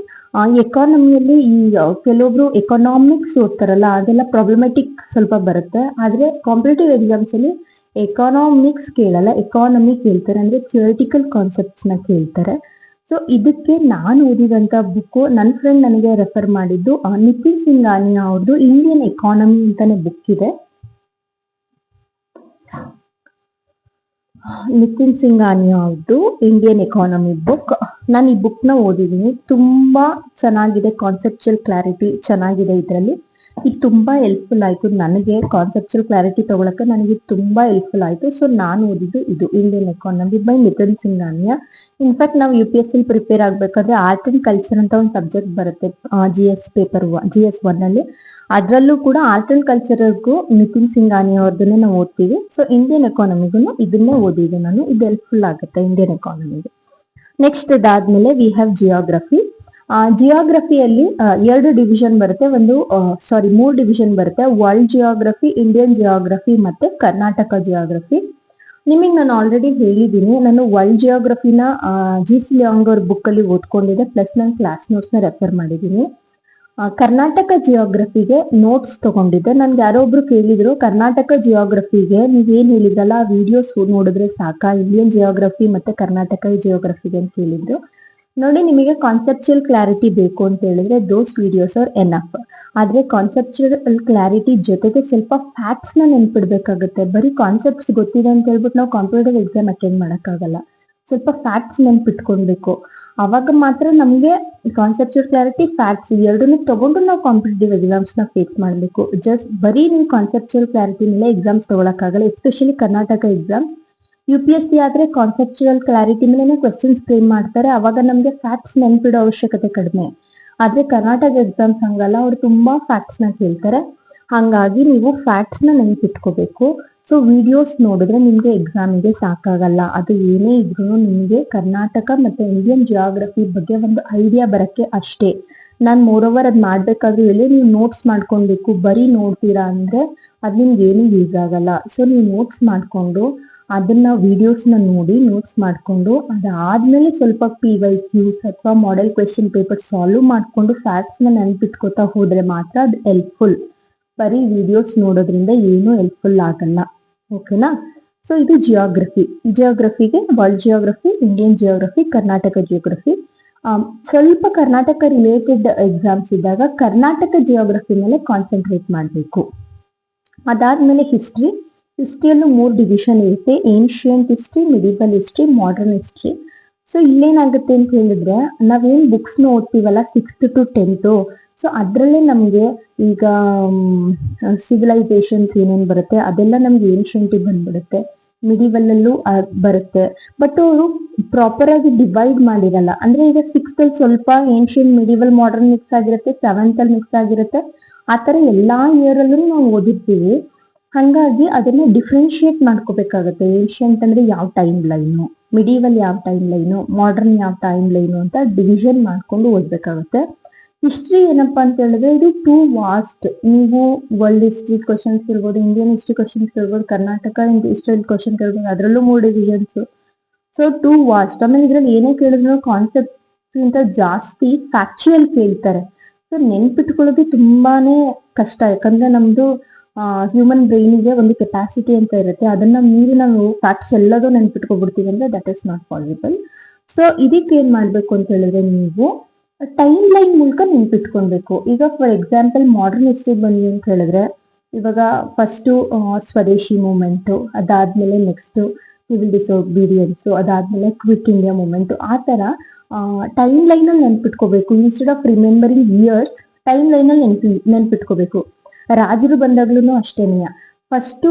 ಎಕಾನಮಿಯಲ್ಲಿ ಈ ಕೆಲವೊಬ್ರು ಎಕನಾಮಿಕ್ಸ್ ಓದ್ತಾರಲ್ಲ ಅದೆಲ್ಲ ಪ್ರಾಬ್ಲಮೆಟಿಕ್ ಸ್ವಲ್ಪ ಬರುತ್ತೆ. ಆದ್ರೆ ಕಾಂಪಿಟೇಟಿವ್ ಎಕ್ಸಾಮ್ಸ್ ಅಲ್ಲಿ ಎಕನಾಮಿಕ್ಸ್ ಕೇಳಲ್ಲ, ಎಕಾನಮಿ ಕೇಳ್ತಾರೆ, ಅಂದ್ರೆ ಥಿಯರಿಟಿಕಲ್ ಕಾನ್ಸೆಪ್ಟ್ಸ್ ನ ಕೇಳ್ತಾರೆ. ಸೊ ಇದಕ್ಕೆ ನಾನು ಓದಿದಂತ ಬುಕ್ ನನ್ನ ಫ್ರೆಂಡ್ ನನಗೆ ರೆಫರ್ ಮಾಡಿದ್ದು ನಿತಿನ್ ಸಿಂಘಾನಿಯಾ ಅವ್ರದ್ದು ಇಂಡಿಯನ್ ಎಕಾನಮಿ ಅಂತಾನೆ ಬುಕ್ ಇದೆ. ನಿತಿನ್ ಸಿಂಘಾನಿಯಾ ಅವ್ರದ್ದು ಇಂಡಿಯನ್ ಎಕಾನಮಿ ಬುಕ್. ನಾನು ಈ ಬುಕ್ ನ ಓದಿದ್ದೀನಿ, ತುಂಬಾ ಚೆನ್ನಾಗಿದೆ. ಕಾನ್ಸೆಪ್ಚುಯಲ್ ಕ್ಲಾರಿಟಿ ಚೆನ್ನಾಗಿದೆ ಇದರಲ್ಲಿ. ಇದು ತುಂಬಾ ಹೆಲ್ಪ್ಫುಲ್ ಆಯ್ತು ನನಗೆ, ಕಾನ್ಸೆಪ್ಚುಯಲ್ ಕ್ಲಾರಿಟಿ ತಗೊಳಕ್ಕೆ ನನಗೆ ತುಂಬಾ ಹೆಲ್ಪ್ಫುಲ್ ಆಯ್ತು. ಸೊ ನಾನು ಓದಿದ್ದು ಇದು Indian economy by Nitin Singhania. In fact ನಾವು UPSC ಪ್ರಿಪೇರ್ ಆಗ್ಬೇಕಾದ್ರೆ ಆರ್ಟ್ ಅಂಡ್ ಕಲ್ಚರ್ ಅಂತ ಒಂದು ಸಬ್ಜೆಕ್ಟ್ ಬರುತ್ತೆ GS 1 ಅಲ್ಲಿ. ಅದರಲ್ಲೂ ಕೂಡ ಆರ್ಟ್ ಅಂಡ್ ಕಲ್ಚರ್ಗೂ ನಿತಿನ್ ಸಿಂಘಾನಿಯಾ ಅವ್ರದನ್ನೇ ನಾವು ಓದ್ತೀವಿ. ಸೊ ಇಂಡಿಯನ್ ಎಕಾನಮಿಗೂ ಇದನ್ನೇ ಓದಿದ್ದು ನಾನು. ಇದು ಹೆಲ್ಪ್ಫುಲ್ ಆಗುತ್ತೆ ಇಂಡಿಯನ್ ಎಕಾನಮಿಗೆ. ನೆಕ್ಸ್ಟ್ ಅದಾದ್ಮೇಲೆ ವಿ ಹ್ಯಾವ್ ಜಿಯೋಗ್ರಫಿ. ಜಿಯೋಗ್ರಫಿಯಲ್ಲಿ 2 ಡಿವಿಷನ್ ಬರುತ್ತೆ, ಮೂರು ಡಿವಿಷನ್ ಬರುತ್ತೆ. ವರ್ಲ್ಡ್ ಜಿಯೋಗ್ರಫಿ, ಇಂಡಿಯನ್ ಜಿಯೋಗ್ರಫಿ ಮತ್ತೆ ಕರ್ನಾಟಕ ಜಿಯೋಗ್ರಫಿ. ನಿಮಗೆ ನಾನು ಆಲ್ರೆಡಿ ಹೇಳಿದ್ದೀನಿ, ನಾನು ವರ್ಲ್ಡ್ ಜಿಯೋಗ್ರಫಿನ GC ಲಿಯಾಂಗ್ ಅವ್ರ ಬುಕ್ ಅಲ್ಲಿ ಓದ್ಕೊಂಡಿದ್ದೆ, ಪ್ಲಸ್ ನಾನು ಕ್ಲಾಸ್ ನೋಟ್ಸ್ ನ ರೆಫರ್ ಮಾಡಿದ್ದೀನಿ. ಕರ್ನಾಟಕ ಜಿಯೋಗ್ರಫಿಗೆ ನೋಟ್ಸ್ ತಗೊಂಡಿದ್ದೆ. ನನ್ಗೆ ಯಾರೋ ಒಬ್ರು ಕೇಳಿದ್ರು ಕರ್ನಾಟಕ ಜಿಯೋಗ್ರಫಿಗೆ ನೀವೇನ್ ಹೇಳಿದ್ರಲ್ಲ ವಿಡಿಯೋಸ್ ನೋಡಿದ್ರೆ ಸಾಕಾ ಇಂಡಿಯನ್ ಜಿಯೋಗ್ರಫಿ ಮತ್ತೆ ಕರ್ನಾಟಕ ಜಿಯೋಗ್ರಫಿಗೆ ಅಂತ ಕೇಳಿದ್ರು. ನೋಡಿ, ನಿಮಗೆ ಕಾನ್ಸೆಪ್ಚುಯಲ್ ಕ್ಲಾರಿಟಿ ಬೇಕು ಅಂತ ಹೇಳಿದ್ರೆ ದೋಸ್ ವಿಡಿಯೋಸ್ ಆರ್ ಎನಫ್. ಆದ್ರೆ ಕಾನ್ಸೆಪ್ಚುಯಲ್ ಕ್ಲಾರಿಟಿ ಜೊತೆಗೆ ಸ್ವಲ್ಪ ಫ್ಯಾಕ್ಟ್ಸ್ ನ ನೆನ್ಪಿಡ್ಬೇಕಾಗುತ್ತೆ. ಬರೀ ಕಾನ್ಸೆಪ್ಟ್ಸ್ ಗೊತ್ತಿದೆ ಅಂತ ಹೇಳ್ಬಿಟ್ಟು ನಾವು ಕಾಂಪಿಟೇಟಿವ್ ಎಕ್ಸಾಮ್ ಅಟೆಂಡ್ ಮಾಡಕ್ಕಾಗಲ್ಲ. ಸ್ವಲ್ಪ ಫ್ಯಾಕ್ಟ್ಸ್ ನೆನ್ಪಿಟ್ಕೊಳ್ಬೇಕು. ಅವಾಗ ಮಾತ್ರ ನಮಗೆ ಕಾನ್ಸೆಪ್ಚುಯಲ್ ಕ್ಲಾರಿಟಿ, ಫ್ಯಾಕ್ಟ್ಸ್ ಎರಡನ್ನೂ ತಗೊಂಡು ನಾವು ಕಾಂಪಿಟೇಟಿವ್ ಎಕ್ಸಾಮ್ಸ್ ನ ಫೇಸ್ ಮಾಡಬೇಕು. ಜಸ್ಟ್ ಬರೀ ನೀವು ಕಾನ್ಸೆಪ್ಚುಯಲ್ ಕ್ಲಾರಿಟಿ ಮೇಲೆ ಎಕ್ಸಾಮ್ಸ್ ತಗೊಳಕ್ಕಾಗಲ್ಲ. Especially Karnataka exams. UPSC ಆದ್ರೆ ಕಾನ್ಸೆಪ್ಚುಯಲ್ ಕ್ಲಾರಿಟಿ ಮೇಲೆ ಕ್ವೆಶ್ಚನ್ಸ್ ಫ್ರೇಮ್ ಮಾಡ್ತಾರೆ, ಅವಾಗ ನಮ್ಗೆ ಫ್ಯಾಕ್ಟ್ಸ್ ನೆನ್ಪಿಡೋ ಅವಶ್ಯಕತೆ ಕಡಿಮೆ. ಆದ್ರೆ ಕರ್ನಾಟಕ ಎಕ್ಸಾಮ್ಸ್ ಹಂಗಲ್ಲ, ಅವ್ರು ತುಂಬಾ ಫ್ಯಾಕ್ಟ್ಸ್ ನ ಕೇಳ್ತಾರೆ. ಹಂಗಾಗಿ ನೀವು ಫ್ಯಾಕ್ಟ್ಸ್ ನ ನೆನ್ಪಿಟ್ಕೋಬೇಕು. ಸೊ ವಿಡಿಯೋಸ್ ನೋಡಿದ್ರೆ ನಿಮ್ಗೆ ಎಕ್ಸಾಮಿಗೆ ಸಾಕಾಗಲ್ಲ. ಅದು ಏನೇ ಇದ್ರೂ ನಿಮ್ಗೆ ಕರ್ನಾಟಕ ಮತ್ತೆ ಇಂಡಿಯನ್ ಜಿಯೋಗ್ರಫಿ ಬಗ್ಗೆ ಒಂದು ಐಡಿಯಾ ಬರಕ್ಕೆ ಅಷ್ಟೇ. ನಾನು ಮೋರೋವರ್ ಅದ್ ಮಾಡ್ಬೇಕಾದ್ರೂ ಹೇಳಿ ನೀವು ನೋಟ್ಸ್ ಮಾಡ್ಕೊಳ್ಬೇಕು. ಬರೀ ನೋಡ್ತೀರಾ ಅಂದ್ರೆ ಅದ್ ನಿಮ್ಗೆ ಏನು ಯೂಸ್ ಆಗಲ್ಲ. ಸೊ ನೀವು ನೋಟ್ಸ್ ಮಾಡ್ಕೊಂಡು ಅದನ್ನ ವಿಡಿಯೋಸ್ನ ನೋಡಿ ನೋಟ್ಸ್ ಮಾಡ್ಕೊಂಡು ಅದಾದ್ಮೇಲೆ ಸ್ವಲ್ಪ PYQs ಅಥವಾ ಮಾಡೆಲ್ ಕ್ವೆಶ್ಚನ್ ಪೇಪರ್ ಸಾಲ್ವ್ ಮಾಡ್ಕೊಂಡು ಫ್ಯಾಕ್ಟ್ಸ್ ನ ನೆನ್ಪಿಟ್ಕೋತಾ ಹೋದ್ರೆ ಮಾತ್ರ ಅದು ಹೆಲ್ಪ್ಫುಲ್. ಬರೀ ವಿಡಿಯೋಸ್ ನೋಡೋದ್ರಿಂದ ಏನೂ ಹೆಲ್ಪ್ಫುಲ್ ಆಗಲ್ಲ. ಓಕೆನಾ? ಸೊ ಇದು ಜಿಯೋಗ್ರಫಿಗೆ world geography, Indian geography, Karnataka geography. ಸ್ವಲ್ಪ ಕರ್ನಾಟಕ ರಿಲೇಟೆಡ್ ಎಕ್ಸಾಮ್ಸ್ ಇದ್ದಾಗ ಕರ್ನಾಟಕ ಜಿಯೋಗ್ರಫಿ ಮೇಲೆ ಕಾನ್ಸಂಟ್ರೇಟ್ ಮಾಡಬೇಕು. ಅದಾದ್ಮೇಲೆ ಹಿಸ್ಟ್ರಿಯಲ್ಲೂ 3 ಡಿವಿಷನ್ ಇರುತ್ತೆ, ancient history, medieval history, modern history. So ಇಲ್ಲೇನಾಗುತ್ತೆ ಅಂತ ಹೇಳಿದ್ರೆ ನಾವೇನ್ ಬುಕ್ಸ್ ನ ಓದ್ತೀವಲ್ಲ 6th to 10th, ಸೊ ಅದ್ರಲ್ಲೇ ನಮ್ಗೆ ಈಗ ಸಿವಿಲೈಸೇಷನ್ಸ್ ಏನೇನ್ ಬರುತ್ತೆ ಅದೆಲ್ಲ ನಮ್ಗೆ ಏನ್ಷಿಯಂಟ್ ಬಂದ್ಬಿಡುತ್ತೆ. ಮಿಡಿವಲ್ ಅಲ್ಲೂ ಬರುತ್ತೆ, ಬಟ್ ಅವರು ಪ್ರಾಪರ್ ಆಗಿ ಡಿವೈಡ್ ಮಾಡಿರಲ್ಲ. ಅಂದ್ರೆ ಈಗ 6th ಅಲ್ಲಿ ಸ್ವಲ್ಪ ಏನ್ಷಿಯಂಟ್, ಮಿಡಿವಲ್, ಮಾಡರ್ನ್ ಮಿಕ್ಸ್ ಆಗಿರುತ್ತೆ, 7th ಅಲ್ಲಿ ಮಿಕ್ಸ್ ಆಗಿರುತ್ತೆ. ಆತರ ಎಲ್ಲಾ ಇಯರ್ ಅಲ್ಲೂ ನಾವು ಓದಿರ್ತೀವಿ. ಹಂಗಾಗಿ ಅದನ್ನ ಡಿಫ್ರೆನ್ಶಿಯೇಟ್ ಮಾಡ್ಕೋಬೇಕಾಗತ್ತೆ. ಏನ್ಷಿಯಂಟ್ ಅಂದ್ರೆ ಯಾವ ಟೈಮ್ ಲೈನು, ಮಿಡಿವಲ್ ಯಾವ ಟೈಮ್ ಲೈನು, ಮಾಡರ್ನ್ ಯಾವ ಟೈಮ್ ಲೈನು ಅಂತ ಡಿವಿಷನ್ ಮಾಡ್ಕೊಂಡು ಓದ್ಬೇಕಾಗುತ್ತೆ. ಹಿಸ್ಟ್ರಿ ಏನಪ್ಪಾ ಅಂತ ಹೇಳಿದ್ರೆ ಇದು ಟೂ ವಾಸ್ಟ್. ನೀವು ವರ್ಲ್ಡ್ ಹಿಸ್ಟ್ರಿ ಕ್ವಶನ್ಸ್ ಇರ್ಬೋದು, ಇಂಡಿಯನ್ ಹಿಸ್ಟ್ರಿ ಕ್ವಶನ್ಸ್ ಇರ್ಬೋದು, ಕರ್ನಾಟಕ ಹಿಸ್ಟ್ರಿ ಕ್ವಶನ್ ಇರ್ಬೋದು, ಅದರಲ್ಲೂ 3 ಡಿವಿಷನ್ಸ್. So two vast. ಆಮೇಲೆ ಇದ್ರಲ್ಲಿ ಏನೇ ಕೇಳಿದ್ರು ಕಾನ್ಸೆಪ್ಟ್ ಗಿಂತ ಜಾಸ್ತಿ ಫ್ಯಾಕ್ಚುಯಲ್ ಕೇಳ್ತಾರೆ. ಸೊ ನೆನ್ಪಿಟ್ಕೊಳ್ಳೋದು ತುಂಬಾನೇ ಕಷ್ಟ, ಯಾಕಂದ್ರೆ ನಮ್ದು ಹ್ಯೂಮನ್ ಬ್ರೈನಿಗೆ ಒಂದು ಕೆಪಾಸಿಟಿ ಅಂತ ಇರುತ್ತೆ. ಅದನ್ನ ಮೀರಿ ನಾವು ಫ್ಯಾಕ್ಟ್ಸ್ ಎಲ್ಲದೂ ನೆನ್ಪಿಟ್ಕೊಬಿಡ್ತೀವಿ ಅಂದ್ರೆ that is not possible. So ಇದಕ್ಕೆ ಏನ್ ಮಾಡ್ಬೇಕು ಅಂತ ಹೇಳಿದ್ರೆ ನೀವು ಟೈಮ್ ಲೈನ್ ಮೂಲಕ ನೆನ್ಪಿಟ್ಕೊಳ್ಬೇಕು. ಈಗ ಫಾರ್ ಎಕ್ಸಾಂಪಲ್ ಮಾಡರ್ನ್ ಹಿಸ್ಟ್ರಿ ಬನ್ನಿ ಅಂತ ಹೇಳಿದ್ರೆ ಇವಾಗ ಫಸ್ಟ್ ಸ್ವದೇಶಿ ಮೂವ್ಮೆಂಟ್, ಅದಾದ್ಮೇಲೆ ನೆಕ್ಸ್ಟ್ ಸಿವಿಲ್ ಡಿಸೋಬಿಡಿಯನ್ಸ್, ಅದಾದ್ಮೇಲೆ ಕ್ವಿಟ್ ಇಂಡಿಯಾ ಮೂವ್ಮೆಂಟ್, ಆ ತರ ಟೈಮ್ ಲೈನ್ ಅಲ್ಲಿ ನೆನ್ಪಿಟ್ಕೋಬೇಕು. Instead of remembering years, time line ಅಲ್ಲಿ ನೆನ್ಪಿಟ್ಕೋಬೇಕು. ರಾಜರು ಬಂದಾಗ್ಲೂ ಅಷ್ಟೇನೆಯ, ಫಸ್ಟ್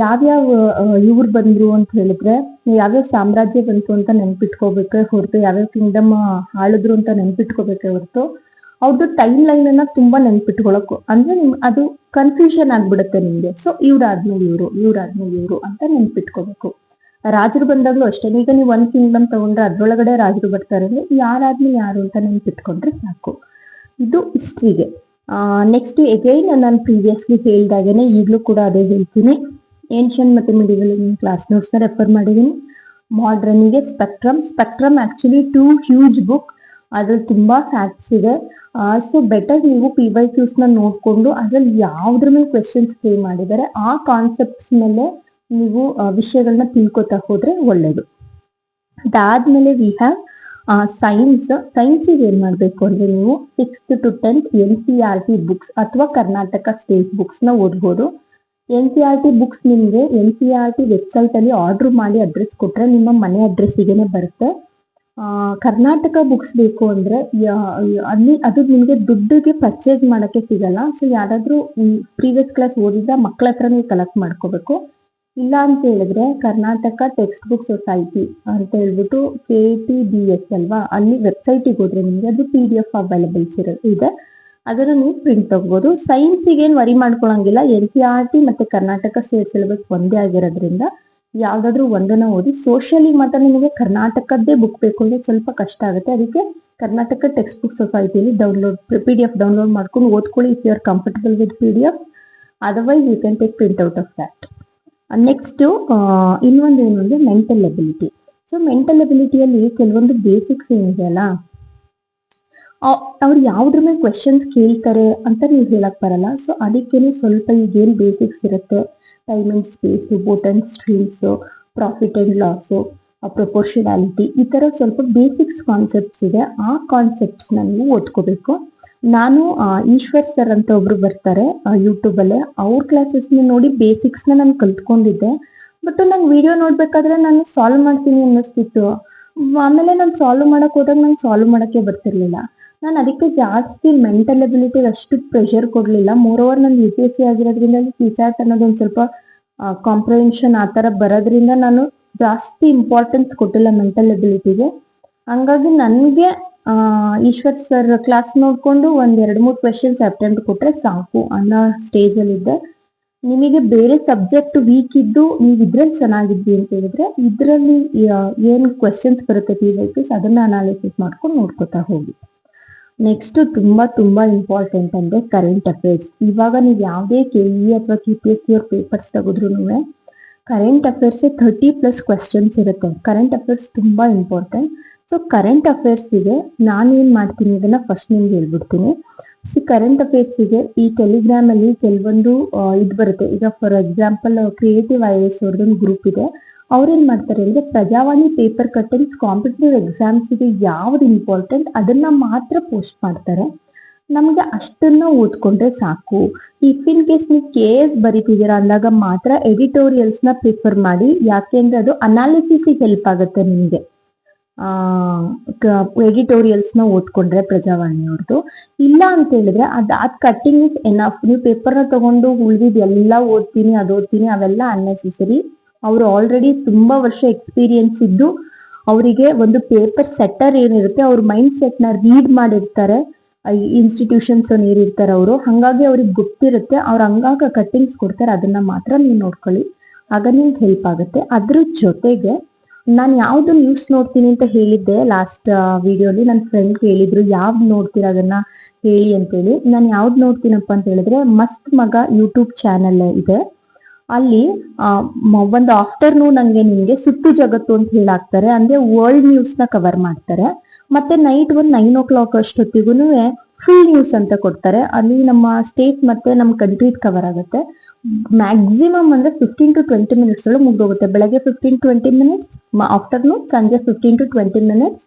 ಯಾವ್ಯಾವ ಇವ್ರು ಬಂದ್ರು ಅಂತ ಹೇಳಿದ್ರೆ ಯಾವ್ಯಾವ ಸಾಮ್ರಾಜ್ಯ ಬಂತು ಅಂತ ನೆನ್ಪಿಟ್ಕೋಬೇಕೆ ಹೊರತು, ಯಾವ್ಯಾವ ಕಿಂಗ್ಡಮ್ ಆಳಿದ್ರು ಅಂತ ನೆನ್ಪಿಟ್ಕೋಬೇಕೆ ಹೊರತು ಅವ್ರದ್ದು ಟೈಮ್ ಲೈನ್ ಅನ್ನ ತುಂಬಾ ನೆನ್ಪಿಟ್ಕೊಳಕು ಅಂದ್ರೆ ಅದು ಕನ್ಫ್ಯೂಷನ್ ಆಗ್ಬಿಡುತ್ತೆ ನಿಮ್ಗೆ. ಸೊ ಇವ್ರಾದ್ಮೇಲೆ ಇವ್ರು ಅಂತ ನೆನ್ಪಿಟ್ಕೋಬೇಕು. ರಾಜರು ಬಂದಾಗ್ಲೂ ಅಷ್ಟೇ, ಈಗ ನೀವು ಒಂದ್ ಕಿಂಗ್ಡಮ್ ತಗೊಂಡ್ರೆ ಅದ್ರೊಳಗಡೆ ರಾಜರು ಬರ್ತಾರೆ ಅಂದ್ರೆ ಯಾರಾದ್ಮೇಲೆ ಯಾರು ಅಂತ ನೆನ್ಪಿಟ್ಕೊಂಡ್ರೆ ಸಾಕು. ಇದು ಹಿಸ್ಟ್ರಿಗೆ. ನೆಕ್ಸ್ಟ್ ಎಗೈನ್ ನಾನು ಪ್ರೀವಿಯಸ್ಲಿ ಹೇಳ್ದಾಗೇನೆ ಈಗಲೂ ಕೂಡ ಅದೇ ಹೇಳ್ತೀನಿ. ಏನ್ಷಿಯನ್ ಮತ್ತೆ ಮಿಡಿವಲ್ ಕ್ಲಾಸ್ ನೋಟ್ಸ್ ರೆಫರ್ ಮಾಡಿದೀನಿ. ಮಾಡ್ರನ್ಗೆ ಸ್ಪೆಕ್ಟ್ರಮ್ ಆಕ್ಚುಲಿ 2 ಹ್ಯೂಜ್ ಬುಕ್, ಅದ್ರಲ್ಲಿ ತುಂಬಾ ಫ್ಯಾಕ್ಟ್ಸ್ ಇದೆ. ಸೊ ಬೆಟರ್ ನೀವು PYQs ನ ನೋಡ್ಕೊಂಡು ಅದ್ರಲ್ಲಿ ಯಾವ್ದ್ರ ಮೇಲೆ ಕ್ವೆಶನ್ಸ್ ಪೇ ಮಾಡಿದ್ದಾರೆ ಆ ಕಾನ್ಸೆಪ್ಟ್ಸ್ ಮೇಲೆ ನೀವು ವಿಷಯಗಳನ್ನ ತಿಳ್ಕೊತಾ ಹೋದ್ರೆ ಒಳ್ಳೇದು. ಅದಾದ್ಮೇಲೆ ವಿ ಹ್ಯಾವ್ ಸೈನ್ಸಿಗೆ ಏನ್ ಮಾಡ್ಬೇಕು ಅಂದ್ರೆ ನೀವು 6th to 10th NCERT books ಅಥವಾ ಕರ್ನಾಟಕ ಸ್ಟೇಟ್ ಬುಕ್ಸ್ ನ ಓದ್ಬೋದು. NCERT ಬುಕ್ಸ್ ನಿಮ್ಗೆ NCERT ವೆಬ್ಸೈಟ್ ಅಲ್ಲಿ ಆರ್ಡರ್ ಮಾಡಿ ಅಡ್ರೆಸ್ ಕೊಟ್ರೆ ನಿಮ್ಮ ಮನೆ ಅಡ್ರೆಸ್ಸಿಗೆನೆ ಬರುತ್ತೆ. ಕರ್ನಾಟಕ ಬುಕ್ಸ್ ಬೇಕು ಅಂದ್ರೆ ಅಲ್ಲಿ ಅದು ನಿಮ್ಗೆ ದುಡ್ಡಿಗೆ ಪರ್ಚೇಸ್ ಮಾಡಕ್ಕೆ ಸಿಗಲ್ಲ. ಸೊ ಯಾರಾದ್ರೂ ಪ್ರೀವಿಯಸ್ ಕ್ಲಾಸ್ ಓದಿದ ಮಕ್ಕಳ ಹತ್ರ ನೀವು ಕಲೆಕ್ಟ್ ಮಾಡ್ಕೋಬೇಕು. ಇಲ್ಲ ಅಂತ ಹೇಳಿದ್ರೆ ಕರ್ನಾಟಕ ಟೆಕ್ಸ್ಟ್ ಬುಕ್ ಸೊಸೈಟಿ ಅಂತ ಹೇಳ್ಬಿಟ್ಟು KTBS ಅಲ್ವಾ, ಅಲ್ಲಿ ವೆಬ್ಸೈಟಿಗೆ ಹೋದ್ರೆ ನಿಮ್ಗೆ ಅದು PDF ಅವೈಲಬಲ್ಸ್ ಇದೆ, ಅದನ್ನು ನೀವು ಪ್ರಿಂಟ್ ತಗೋಬಹುದು. ಸೈನ್ಸಿಗೆ ಏನ್ ವರಿ ಮಾಡ್ಕೊಳಂಗಿಲ್ಲ, NCERT ಮತ್ತೆ ಕರ್ನಾಟಕ ಸ್ಟೇಟ್ ಸಿಲೆಬಸ್ ಒಂದೇ ಆಗಿರೋದ್ರಿಂದ ಯಾವ್ದಾದ್ರು ಒಂದನ್ನ ಓದಿ. ಸೋಷಿಯಲಿ ಮಾತ್ರ ನಿಮಗೆ ಕರ್ನಾಟಕದ್ದೇ ಬುಕ್ ಬೇಕು ಅಂದ್ರೆ ಸ್ವಲ್ಪ ಕಷ್ಟ ಆಗುತ್ತೆ, ಅದಕ್ಕೆ ಕರ್ನಾಟಕ ಟೆಕ್ಸ್ಟ್ ಬುಕ್ ಸೊಸೈಟಿಯಲ್ಲಿ PDF ಡೌನ್ಲೋಡ್ ಮಾಡ್ಕೊಂಡು ಓದ್ಕೊಳ್ಳಿ if you are comfortable with PDF. Otherwise you can take print out of that. Next ಇನ್ನೊಂದು ಏನು ಅಂದ್ರೆ ಮೆಂಟಲ್ ಎಬಿಲಿಟಿ. ಸೊ ಮೆಂಟಲ್ ಎಬಿಲಿಟಿಯಲ್ಲಿ ಕೆಲವೊಂದು ಬೇಸಿಕ್ಸ್ ಏನಿದೆಯಲ್ಲ, ಅವ್ರು ಯಾವ್ದ್ರ ಮೇಲೆ ಕ್ವೆಶನ್ಸ್ ಕೇಳ್ತಾರೆ ಅಂತ ನೀವು ಹೇಳಕ್ ಬರಲ್ಲ. ಸೊ ಅದಕ್ಕೇನೆ ಸ್ವಲ್ಪ ಈಗೇನು ಬೇಸಿಕ್ಸ್ ಇರುತ್ತೆ, time and space, boat and streams, profit and loss, proportionality, ಈ ತರ ಸ್ವಲ್ಪ ಬೇಸಿಕ್ಸ್ ಕಾನ್ಸೆಪ್ಟ್ಸ್ ಇದೆ. ಆ ಕಾನ್ಸೆಪ್ಟ್ಸ್ ನೀವು ಓದ್ಕೋಬೇಕು. ನಾನು ಈಶ್ವರ್ ಸರ್ ಅಂತ ಒಬ್ರು ಬರ್ತಾರೆ ಯೂಟ್ಯೂಬ್ ಅಲ್ಲೇ, ಅವ್ರ ಕ್ಲಾಸಸ್ ನೋಡಿ ಬೇಸಿಕ್ಸ್ ನಾನು ಕಲ್ತ್ಕೊಂಡಿದ್ದೆ. ಬಟ್ ನಂಗೆ ವಿಡಿಯೋ ನೋಡ್ಬೇಕಾದ್ರೆ ನಾನು ಸಾಲ್ವ್ ಮಾಡ್ತೀನಿ ಅನ್ನಿಸ್ತಿತ್ತು. ಆಮೇಲೆ ನಾನು ಸಾಲ್ವ್ ಮಾಡಕ್ ಹೋದಾಗ ನಂಗೆ ಸಾಲ್ವ್ ಮಾಡಕ್ಕೆ ಬರ್ತಿರ್ಲಿಲ್ಲ. ನಾನು ಅದಕ್ಕೆ ಜಾಸ್ತಿ ಮೆಂಟಲ್ ಎಬಿಲಿಟಿಗೆ ಅಷ್ಟು ಪ್ರೆಷರ್ ಕೊಡ್ಲಿಲ್ಲ. ಮೋರೋವರ್ ನಾನು UPSC ಆಗಿರೋದ್ರಿಂದ CSAT ಅನ್ನೋದೊಂದು ಸ್ವಲ್ಪ ಕಾಂಪ್ರಹೆನ್ಷನ್ ಆ ತರ ಬರೋದ್ರಿಂದ ನಾನು ಜಾಸ್ತಿ ಇಂಪಾರ್ಟೆನ್ಸ್ ಕೊಟ್ಟಿಲ್ಲ ಮೆಂಟಲ್ ಎಬಿಲಿಟಿಗೆ. ಹಂಗಾಗಿ ನನಗೆ ಈಶ್ವರ್ ಸರ್ ಕ್ಲಾಸ್ ನೋಡ್ಕೊಂಡು ಒಂದ್ 2-3 ಕ್ವೆಶನ್ಸ್ ಅಟೆಂಪ್ಟ್ ಕೊಟ್ರೆ ಸಾಕು ಅನ್ನೋ ಸ್ಟೇಜ್ ಅಲ್ಲಿ ಇದ್ದೆ. ನಿಮಗೆ ಬೇರೆ ಸಬ್ಜೆಕ್ಟ್ ವೀಕ್ ಇದ್ದು ನೀವು ಇದ್ರಲ್ಲಿ ಚೆನ್ನಾಗಿದ್ವಿ ಅಂತ ಹೇಳಿದ್ರೆ ಇದ್ರಲ್ಲಿ ಏನ್ ಕ್ವೆಶನ್ಸ್ ಬರುತ್ತೆ PYQs ಅದನ್ನ ಅನಾಲಿಸಿಸ್ ಮಾಡ್ಕೊಂಡು ನೋಡ್ಕೊತಾ ಹೋಗಿ. ನೆಕ್ಸ್ಟ್ ತುಂಬಾ ಇಂಪಾರ್ಟೆಂಟ್ ಅಂದ್ರೆ ಕರೆಂಟ್ ಅಫೇರ್ಸ್. ಇವಾಗ ನೀವು ಯಾವುದೇ KE ಅಥವಾ KPSC ಅವ್ರ ಪೇಪರ್ಸ್ ತೆಗೆದ್ರು ಕರೆಂಟ್ ಅಫೇರ್ಸ್ 30+ ಕ್ವೆಶನ್ಸ್ ಇರುತ್ತೆ. ಕರೆಂಟ್ ಅಫೇರ್ಸ್ ತುಂಬಾ ಇಂಪಾರ್ಟೆಂಟ್. ಸೊ ಕರೆಂಟ್ ಅಫೇರ್ಸ್ಗೆ ನಾನು ಏನ್ ಮಾಡ್ತೀನಿ ಅದನ್ನ ಫಸ್ಟ್ ನಿಮ್ಗೆ ಹೇಳ್ಬಿಡ್ತೀನಿ. ಕರೆಂಟ್ ಅಫೇರ್ಸ್ಗೆ ಈ ಟೆಲಿಗ್ರಾಮ್ ಅಲ್ಲಿ ಕೆಲವೊಂದು ಇದು ಬರುತ್ತೆ. ಈಗ ಫಾರ್ ಎಕ್ಸಾಂಪಲ್ ಕ್ರಿಯೇಟಿವ್ IAS ಅವ್ರದ್ದೊಂದು ಗ್ರೂಪ್ ಇದೆ. ಅವ್ರೇನ್ ಮಾಡ್ತಾರೆ ಅಂದ್ರೆ ಪ್ರಜಾವಾಣಿ ಪೇಪರ್ ಕಟ್ಟಿಂಗ್ಸ್ ಕಾಂಪಿಟೇಟಿವ್ ಎಕ್ಸಾಮ್ಸ್ಗೆ ಯಾವ್ದು ಇಂಪಾರ್ಟೆಂಟ್ ಅದನ್ನ ಮಾತ್ರ ಪೋಸ್ಟ್ ಮಾಡ್ತಾರೆ. ನಮ್ಗೆ ಅಷ್ಟನ್ನ ಓದ್ಕೊಂಡ್ರೆ ಸಾಕು. ಇಫ್ ಇನ್ ಕೇಸ್ ನೀವು KS ಬರೀತಿದ್ದೀರಾ ಅಂದಾಗ ಮಾತ್ರ ಎಡಿಟೋರಿಯಲ್ಸ್ ನ ಪ್ರಿಫರ್ ಮಾಡಿ, ಯಾಕೆಂದ್ರೆ ಅದು ಅನಾಲಿಸಿಸ್ ಹೆಲ್ಪ್ ಆಗುತ್ತೆ ನಿಮ್ಗೆ. ಎಡಿಟೋರಿಯಲ್ಸ್ ನ ಓದ್ಕೊಂಡ್ರೆ ಪ್ರಜಾವಾಣಿಯವ್ರದ್ದು. ಇಲ್ಲ ಅಂತ ಹೇಳಿದ್ರೆ ಅದ್ ಕಟ್ಟಿಂಗ್ ಇಸ್ ಎನಫ್. ನೀವು ಪೇಪರ್ನ ತಗೊಂಡು ಉಳಿದಿದ್ ಎಲ್ಲ ಓದ್ತೀನಿ ಅವೆಲ್ಲ ಅನ್ನೆಸೆಸರಿ. ಅವ್ರು ಆಲ್ರೆಡಿ ತುಂಬಾ ವರ್ಷ ಎಕ್ಸ್ಪೀರಿಯನ್ಸ್ ಇದ್ದು ಅವರಿಗೆ ಒಂದು ಪೇಪರ್ ಸೆಟ್ಟರ್ ಏನಿರುತ್ತೆ ಅವ್ರ ಮೈಂಡ್ ಸೆಟ್ ನ ರೀಡ್ ಮಾಡಿರ್ತಾರೆ, ಇನ್ಸ್ಟಿಟ್ಯೂಷನ್ಸ್ ನೀರಿರ್ತಾರೆ ಅವರು, ಹಂಗಾಗಿ ಅವ್ರಿಗೆ ಗೊತ್ತಿರುತ್ತೆ. ಅವ್ರ ಹಂಗಾಗ ಕಟ್ಟಿಂಗ್ಸ್ ಕೊಡ್ತಾರೆ, ಅದನ್ನ ಮಾತ್ರ ನೀವು ನೋಡ್ಕೊಳ್ಳಿ, ಆಗ ನಿಮ್ಗೆ ಹೆಲ್ಪ್ ಆಗುತ್ತೆ. ಅದ್ರ ಜೊತೆಗೆ ನಾನು ಯಾವ್ದು ನ್ಯೂಸ್ ನೋಡ್ತೀನಿ ಅಂತ ಹೇಳಿದ್ದೆ ಲಾಸ್ಟ್ ವಿಡಿಯೋಲಿ. ನನ್ನ ಫ್ರೆಂಡ್ ಕೇಳಿದ್ರು ಯಾವ್ದು ನೋಡ್ತೀರಾ ಅದನ್ನ ಹೇಳಿ ಅಂತೇಳಿ. ನಾನು ಯಾವ್ದು ನೋಡ್ತೀನಪ್ಪ ಅಂತ ಹೇಳಿದ್ರೆ ಮಸ್ತ್ ಮಗ ಯೂಟ್ಯೂಬ್ ಚಾನೆಲ್ ಇದೆ. ಅಲ್ಲಿ ಒಂದು ಆಫ್ಟರ್ನೂನ್ ಹಂಗೆ ನಿಮ್ಗೆ ಸುತ್ತು ಜಗತ್ತು ಅಂತ ಹೇಳಾಕ್ತಾರೆ, ಅಂದ್ರೆ ವರ್ಲ್ಡ್ ನ್ಯೂಸ್ ನ ಕವರ್ ಮಾಡ್ತಾರೆ. ಮತ್ತೆ ನೈಟ್ ಒಂದು 9 o'clock ಅಷ್ಟೊತ್ತಿಗೂ ಫುಲ್ ನ್ಯೂಸ್ ಅಂತ ಕೊಡ್ತಾರೆ. ಅಲ್ಲಿ ನಮ್ಮ ಸ್ಟೇಟ್ ಮತ್ತೆ ನಮ್ಮ ಕಂಟ್ರಿ ಕವರ್ ಆಗುತ್ತೆ. ಮ್ಯಾಕ್ಸಿಮಮ್ ಅಂದ್ರೆ 15 to 20 minutes ಒಳಗೆ ಮುಗ್ದೋಗುತ್ತೆ. ಬೆಳಗ್ಗೆ 15 to 20 minutes, ಆಫ್ಟರ್ನೂನ್ ಸಂಜೆ 15 to 20 minutes.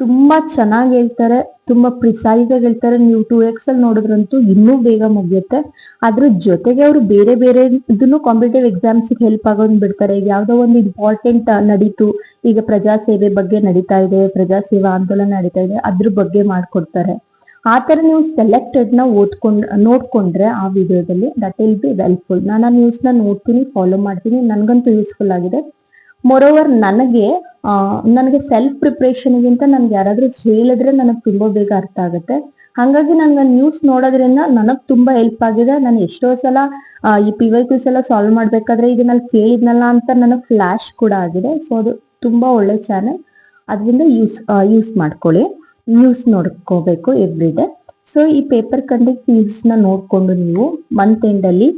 ತುಂಬಾ ಚೆನ್ನಾಗಿ ಹೇಳ್ತಾರೆ, ತುಂಬಾ ಪ್ರಿಸೈಸ್ ಆಗಿ ಹೇಳ್ತಾರೆ. ನೀವು 2x ಅಲ್ಲಿ ನೋಡಿದ್ರಂತೂ ಇನ್ನೂ ಬೇಗ ಮುಗಿಯುತ್ತೆ. ಅದ್ರ ಜೊತೆಗೆ ಅವರು ಬೇರೆ ಬೇರೆ ಇದನ್ನು ಕಾಂಪಿಟೇಟಿವ್ ಎಕ್ಸಾಮ್ಸ್ ಹೆಲ್ಪ್ ಆಗೋದ್ ಬಿಡ್ತಾರೆ. ಈಗ ಯಾವ್ದೋ ಒಂದು ಇಂಪಾರ್ಟೆಂಟ್ ನಡೀತು, ಈಗ ಪ್ರಜಾಸೇವೆ ಬಗ್ಗೆ ನಡೀತಾ ಇದೆ, ಪ್ರಜಾಸೇವಾ ಆಂದೋಲನ ನಡೀತಾ ಇದೆ, ಅದ್ರ ಬಗ್ಗೆ ಮಾಡ್ಕೊಡ್ತಾರೆ. ಆ ತರ ನೀವು ಸೆಲೆಕ್ಟೆಡ್ ನ ನೋಡ್ಕೊಂಡ್ರೆ ಆ ವಿಡಿಯೋದಲ್ಲಿ ದಟ್ ವಿಲ್ ಬಿ ಹೆಲ್ಪ್ಫುಲ್. ನಾನು ಆ ನ್ಯೂಸ್ ನ ನೋಡ್ತೀನಿ, ಫಾಲೋ ಮಾಡ್ತೀನಿ, ನನ್ಗಂತೂ ಯೂಸ್ಫುಲ್ ಆಗಿದೆ. ಮೋರೋವರ್ ನನಗೆ ಸೆಲ್ಫ್ ಪ್ರಿಪ್ರೇಷನ್ಗಿಂತ ನನ್ಗೆ ಯಾರಾದ್ರೂ ಹೇಳಿದ್ರೆ ನನಗೆ ತುಂಬಾ ಬೇಗ ಅರ್ಥ ಆಗುತ್ತೆ. ಹಾಗಾಗಿ ನನ್ಗೆ ನ್ಯೂಸ್ ನೋಡೋದ್ರಿಂದ ನನಗ್ ತುಂಬಾ ಹೆಲ್ಪ್ ಆಗಿದೆ. ನಾನು ಎಷ್ಟೋ ಸಲ ಈ PYQs ಎಲ್ಲ ಸಾಲ್ವ್ ಮಾಡ್ಬೇಕಾದ್ರೆ ಇದನ್ನಲ್ಲಿ ಕೇಳಿದ್ನಲ್ಲ ಅಂತ ನನಗ್ ಫ್ಲಾಶ್ ಕೂಡ ಆಗಿದೆ. ಸೊ ಅದು ತುಂಬಾ ಒಳ್ಳೆ ಚಾನೆಲ್, ಅದರಿಂದ ಯೂಸ್ ಮಾಡ್ಕೊಳ್ಳಿ. ನ್ಯೂಸ್ ನೋಡ್ಕೋಬೇಕು ಎವ್ರಿ ಡೇ. ಸೊ ಈ ಪೇಪರ್ ಕಂಡಕ್ಟ್ ನ್ಯೂಸ್ ನ ನೋಡ್ಕೊಂಡು ನೀವು ಮಂತ್ ಎಂಡ್ ಅಲ್ಲಿ